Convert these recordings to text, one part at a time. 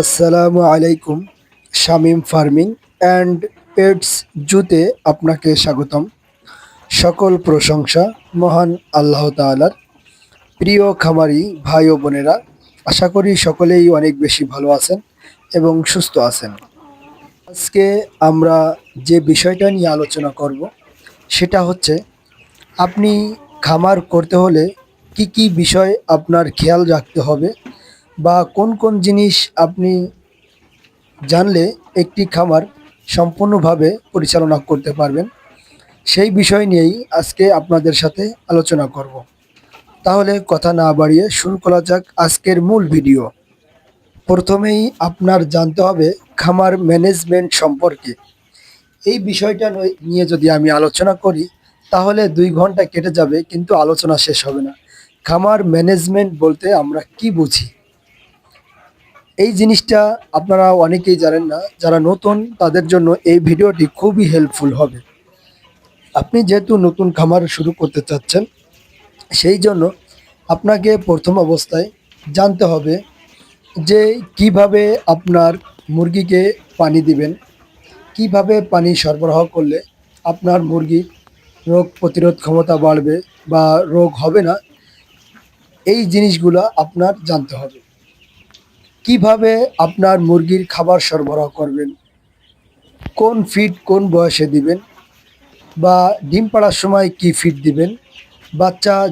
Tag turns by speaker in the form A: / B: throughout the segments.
A: আসসালামু আলাইকুম। Shamim farming and pets জুতে আপনাকে স্বাগতম। সকল প্রশংসা মহান আল্লাহ তাআলার। প্রিয় খামারি ভাই ও বোনেরা, আশা করি সকলেই অনেক বেশি ভালো আছেন এবং সুস্থ আছেন। আজকে আমরা যে বিষয়টা নিয়ে আলোচনা করব সেটা হচ্ছে, আপনি খামার করতে হলে কি কি বিষয় আপনার খেয়াল রাখতে হবে, বা কোন কোন জিনিস আপনি জানলে একটি খামার সম্পূর্ণভাবে পরিচালনা করতে পারবেন, সেই বিষয় নিয়েই আজকে আপনাদের সাথে আলোচনা করব। তাহলে কথা না বাড়িয়ে শুরু করা যাক আজকের মূল ভিডিও। প্রথমেই আপনার জানতে হবে খামার ম্যানেজমেন্ট সম্পর্কে। এই বিষয়টা নিয়ে যদি আমি আলোচনা করি তাহলে 2 ঘন্টা কেটে যাবে, কিন্তু আলোচনা শেষ হবে না। খামার ম্যানেজমেন্ট বলতে আমরা কি বুঝি, এই জিনিসটা আপনারা অনেকেই জানেন না। যারা নতুন তাদের জন্য এই ভিডিওটি খুবই হেল্পফুল হবে। আপনি যেহেতু নতুন খামার শুরু করতে চাচ্ছেন, সেই জন্য আপনাকে প্রথম অবস্থায় জানতে হবে যে কিভাবে আপনার মুরগিকে পানি দিবেন, কিভাবে পানি সরবরাহ করলে আপনার মুরগির রোগ প্রতিরোধ ক্ষমতা বাড়বে বা রোগ হবে না। এই জিনিসগুলো আপনার জানতে হবে। কিভাবে আপনার মুরগির খাবার সরবরাহ করবেন, কোন ফিড কোন বয়সে দিবেন, বা ডিম পাড়ার সময় কি ফিড দিবেন,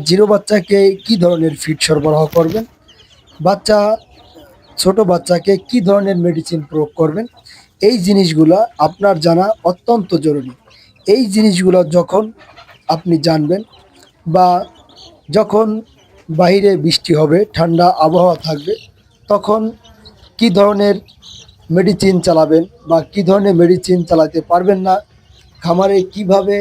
A: জিরো বাচ্চাকে কি ধরনের ফিড সরবরাহ করবেন, বাচ্চা ছোট বাচ্চাকে কি ধরনের মেডিসিন প্রয়োগ করবেন, এই জিনিসগুলো আপনার জানা অত্যন্ত জরুরি। এই জিনিসগুলো যখন আপনি জানবেন, বা যখন বাইরে বৃষ্টি হবে, ঠান্ডা আবহাওয়া থাকবে, তখন কি ধরনের মেডিসিন চালাবেন বা কি ধরনের মেডিসিন চালাতে পারবেন না, খামারে কিভাবে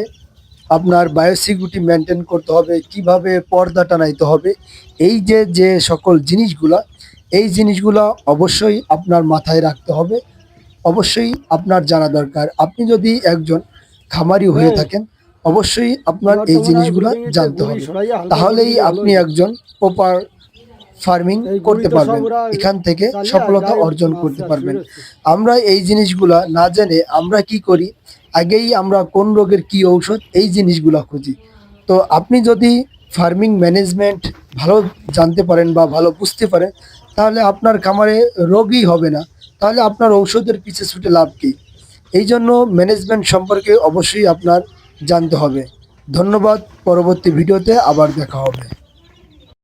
A: আপনার বায়োসিকিউরিটি মেনটেন করতে হবে, কিভাবে পর্দা টানাইতে হবে, এই যে যে সকল জিনিসগুলা, এই জিনিসগুলো অবশ্যই আপনার মাথায় রাখতে হবে, অবশ্যই আপনার জানা দরকার। আপনি যদি একজন খামারি হয়ে থাকেন, অবশ্যই আপনার এই জিনিসগুলো জানতে হবে, তাহলেই আপনি একজন প্রপার ফার্মিং করতে পারবেন, এখান থেকে সফলতা অর্জন করতে পারবেন। আমরা এই জিনিসগুলা না জেনে আমরা কি করি, আগেই আমরা কোন রোগের কি ঔষধ, এই জিনিসগুলা খুঁজি। তো আপনি যদি ফার্মিং ম্যানেজমেন্ট ভালো জানতে পারেন বা ভালো বুঝতে পারেন, তাহলে আপনার খামারে রোগই হবে না। তাহলে আপনার ঔষধের পিছে ছুটে লাভ কি? এই জন্য ম্যানেজমেন্ট সম্পর্কে অবশ্যই আপনার জানতে হবে। ধন্যবাদ। পরবর্তী ভিডিওতে আবার দেখা হবে।